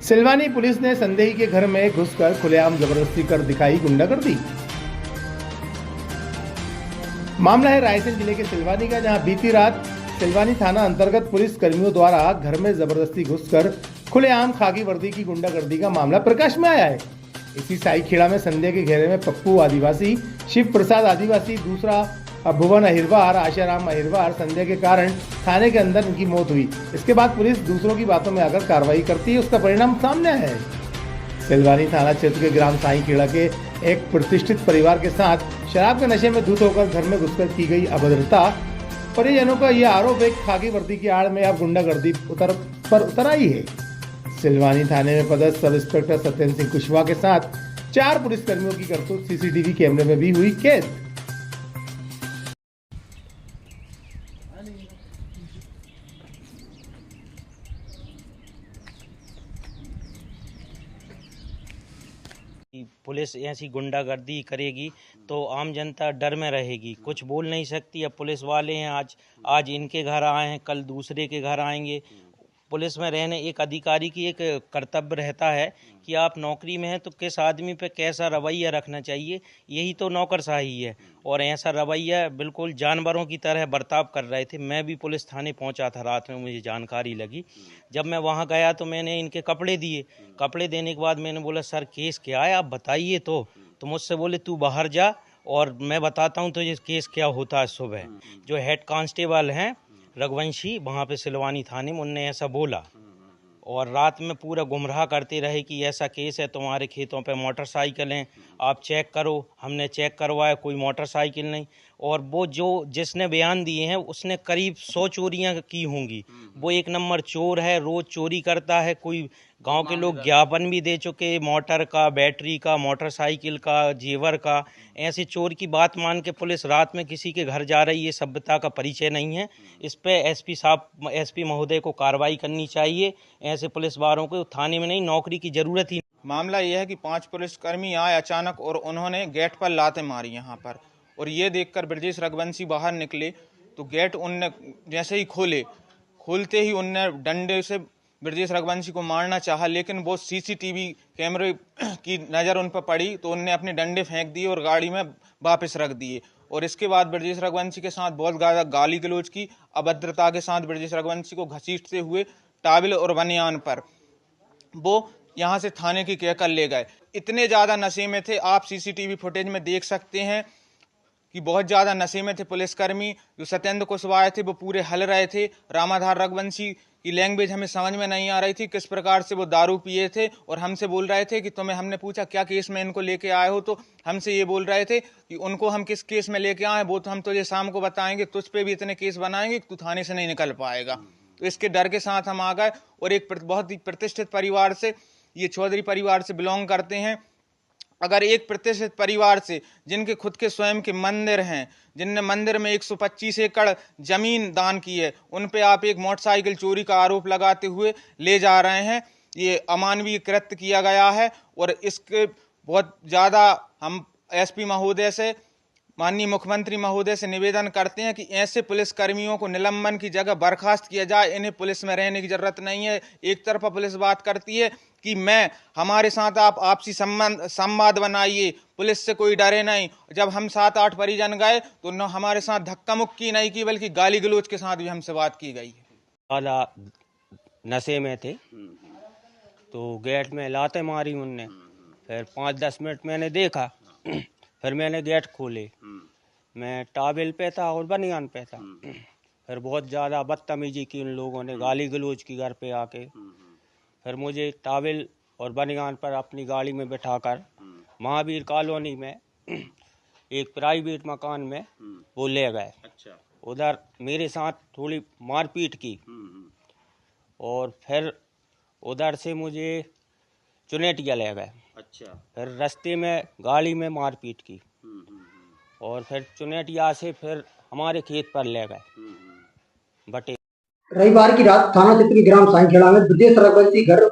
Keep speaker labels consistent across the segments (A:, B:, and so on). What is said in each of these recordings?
A: सिलवानी police ने संदेही के घर में घुसकर खुलेआम जबरदस्ती कर दिखाई गुंडागर्दी। मामला है रायसेन जिले के सिलवानी का, जहां बीती रात सिलवानी थाना अंतर्गत पुलिस कर्मियों द्वारा घर में जबरदस्ती घुसकर खुलेआम खाकी वर्दी की गुंडागर्दी का मामला प्रकाश में आया है। इसी साईखेड़ा में संध्या के घेरे में पप्पू आदिवासी, शिव प्रसाद आदिवासी, दूसरा भुवन अहिरवार, आशाराम अहिरवार संदेह के कारण थाने के अंदर इनकी मौत हुई। इसके बाद पुलिस दूसरों की बातों में आकर कार्रवाई करती है, उसका परिणाम सामने आया है। सिलवानी थाना क्षेत्र के ग्राम साईखेड़ा के एक प्रतिष्ठित परिवार के साथ शराब के नशे में धुत होकर घर में घुसकर की गई अभद्रता। परिजनों का यह आरोप है कि खाकी वर्दी की आड़ में अब गुंडागर्दी उतर आई है। सिलवानी थाने में पदस्थ सब इंस्पेक्टर सत्येंद्र सिंह कुशवाहा के साथ 4 पुलिसकर्मियों की करतूत सीसीटीवी कैमरे में भी हुई कैद।
B: पुलिस ऐसी गुंडागर्दी करेगी तो आम जनता डर में रहेगी, कुछ बोल नहीं सकती। अब पुलिस वाले हैं, आज इनके घर आए हैं, कल दूसरे के घर आएंगे। पुलिस में रहने एक अधिकारी की एक कर्तव्य रहता है कि आप नौकरी में हैं तो किस आदमी पे कैसा रवैया रखना चाहिए, यही तो नौकरशाही है। और ऐसा रवैया बिल्कुल जानवरों की तरह बर्ताव कर रहे थे। मैं भी पुलिस थाने पहुंचा था रात में, मुझे जानकारी लगी। जब मैं वहां गया तो मैंने इनके कपड़े दिए। कपड़े देने के बाद मैंने बोला, सर केस क्या है, आप बताइए। तो मुझसे बोले, तू बाहर जा और मैं बताता हूँ तुझे केस क्या होता है। सुबह जो हेड कांस्टेबल हैं रघुवंशी वहाँ पे सिलवानी थाने में, उनने ऐसा बोला। और रात में पूरा गुमराह करते रहे कि ऐसा केस है, तुम्हारे खेतों पे मोटरसाइकिल हैं, आप चेक करो। हमने चेक करवाया, कोई मोटरसाइकिल नहीं। और वो जिसने बयान दिए हैं उसने करीब 100 चोरियां की होंगी। वो एक नंबर चोर है, रोज चोरी करता है। कोई गांव के लोग ज्ञापन भी दे चुके, मोटर का, बैटरी का, मोटरसाइकिल का, जेवर का। ऐसे चोर की बात मान के पुलिस रात में किसी के घर जा रही है, सभ्यता का परिचय नहीं है। इस पे एसपी महोदय को कार्रवाई करनी चाहिए। ऐसे पुलिस वालों को थाने में नहीं, नौकरी की जरूरत ही।
C: मामला यह है कि 5 पुलिसकर्मी आए अचानक और उन्होंने गेट पर लातें मारी यहाँ पर। और ये देखकर ब्रजेश रघुवंशी बाहर निकले तो गेट उनने जैसे ही खोलते ही उनने डंडे से ब्रजेश रघुवंशी को मारना चाहा, लेकिन वो सीसीटीवी कैमरे की नज़र उन पर पड़ी तो उनने अपने डंडे फेंक दिए और गाड़ी में वापस रख दिए। और इसके बाद ब्रजेश रघुवंशी के साथ बहुत ज़्यादा गाली गलौज की, अभद्रता के साथ ब्रजेश रघुवंशी को घसीटते हुए टावल और बनियान पर वो यहाँ से थाने की कहकर ले गए। इतने ज़्यादा नशे में थे, आप सीसीटीवी फुटेज में देख सकते हैं कि बहुत ज़्यादा नशे में थे पुलिसकर्मी। जो सत्येंद्र कुशवाहा थे वो पूरे हल रहे थे। रामाधार रघुवंशी की लैंग्वेज हमें समझ में नहीं आ रही थी, किस प्रकार से वो दारू पिए थे। और हमसे बोल रहे थे कि हमने पूछा क्या केस में इनको लेके आए हो, तो हमसे ये बोल रहे थे कि उनको हम किस केस में लेके आए वो तो हम तुझे शाम को बताएंगे, तुझ पे भी इतने केस बनाएंगे कि तू थाने से नहीं निकल पाएगा। तो इसके डर के साथ हम आ गए। और एक बहुत ही प्रतिष्ठित परिवार से, ये चौधरी परिवार से बिलोंग करते हैं। अगर एक प्रतिष्ठित परिवार से जिनके खुद के स्वयं के मंदिर हैं, जिनने मंदिर में 125 एकड़ जमीन दान की है, उन पे आप एक मोटरसाइकिल चोरी का आरोप लगाते हुए ले जा रहे हैं, ये अमानवीय कृत्य किया गया है। और इसके बहुत ज़्यादा हम एसपी महोदय से, माननीय मुख्यमंत्री महोदय से निवेदन करते हैं कि ऐसे पुलिसकर्मियों को निलंबन की जगह बर्खास्त किया जाए। इन्हें पुलिस में रहने की जरूरत नहीं है। एक तरफा पुलिस बात करती है कि हमारे साथ आप आपसी संवाद बनाइए, पुलिस से कोई डरे नहीं। जब हम 7-8 परिजन गए तो न हमारे साथ धक्का मुक्की नहीं की, बल्कि गाली गलौज के साथ भी हमसे बात की गई।
B: वाला नशे में थे तो गेट में लाते मारी उनने। फिर 5-10 मिनट मैंने देखा, फिर मैंने गेट खोले। मैं टावल पे था और बनियान पे था। फिर बहुत ज़्यादा बदतमीजी की उन लोगों ने, गाली गलौज की घर पे आके। फिर मुझे टावल और बनियान पर अपनी गाड़ी में बिठाकर महावीर कॉलोनी में एक प्राइवेट मकान में वो ले गए। अच्छा। उधर मेरे साथ थोड़ी मारपीट की और फिर उधर से मुझे चुनेटिया ले गए। अच्छा। फिर रास्ते में गाड़ी में मारपीट की और फिर चुनेटिया से फिर हमारे खेत पर ले गए बटे।
D: रविवार की रात थाना क्षेत्र के ग्राम साईखेड़ा में ब्रजेश रघुवंशी घर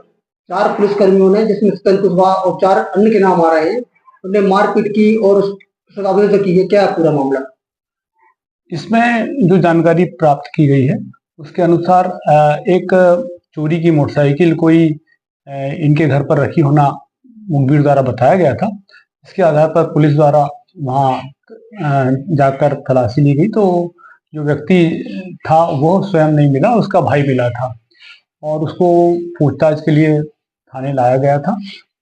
D: 4 पुलिसकर्मियों ने, जिसमें सत्येंद्र कुशवाहा और 4 अन्य के नाम आ रहे हैं, उन्हें मारपीट की और उसका की है। क्या पूरा मामला?
E: इसमें जो जानकारी प्राप्त की गई है उसके अनुसार एक चोरी की मोटरसाइकिल कोई इनके घर पर रखी होना मुखबिर द्वारा बताया गया था। इसके आधार पर पुलिस द्वारा वहाँ जाकर तलाशी ली गई, तो जो व्यक्ति था वो स्वयं नहीं मिला, उसका भाई मिला था और उसको पूछताछ के लिए थाने लाया गया था।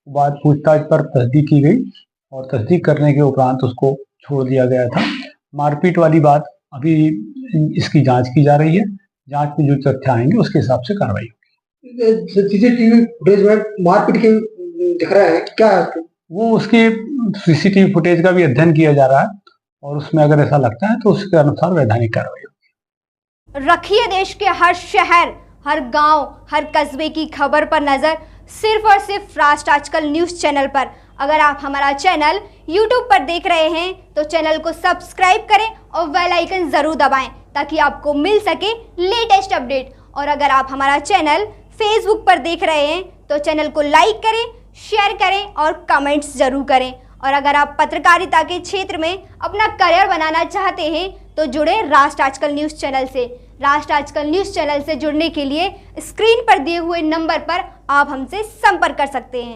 E: बाद पूछताछ पर तस्दीक की गई और तस्दीक करने के उपरांत उसको छोड़ दिया गया था। मारपीट वाली बात अभी इसकी जांच की जा रही है। जांच में जो तथ्य आएंगे उसके हिसाब से कार्रवाई होगी।
D: सीसीटीवी फुटेज में मारपीट के दिख रहा है, क्या है उसके?
E: वो उसके सीसीटीवी फुटेज का भी अध्ययन किया जा रहा है और उसमें अगर ऐसा लगता है तो उसके अनुसार वैधानिक कार्रवाई होगी।
F: रखिए देश के हर शहर, हर गांव, हर कस्बे की खबर पर नजर सिर्फ और सिर्फ राष्ट्र आजकल न्यूज चैनल पर। अगर आप हमारा चैनल YouTube पर देख रहे हैं तो चैनल को सब्सक्राइब करें और बेल आइकन जरूर दबाएं ताकि आपको मिल सके लेटेस्ट अपडेट। और अगर आप हमारा चैनल Facebook पर देख रहे हैं तो चैनल को लाइक करें, शेयर करें और कमेंट्स जरूर करें। और अगर आप पत्रकारिता के क्षेत्र में अपना करियर बनाना चाहते हैं तो जुड़े राष्ट्र आजकल न्यूज़ चैनल से। राष्ट्र आजकल न्यूज़ चैनल से जुड़ने के लिए स्क्रीन पर दिए हुए नंबर पर आप हमसे संपर्क कर सकते हैं।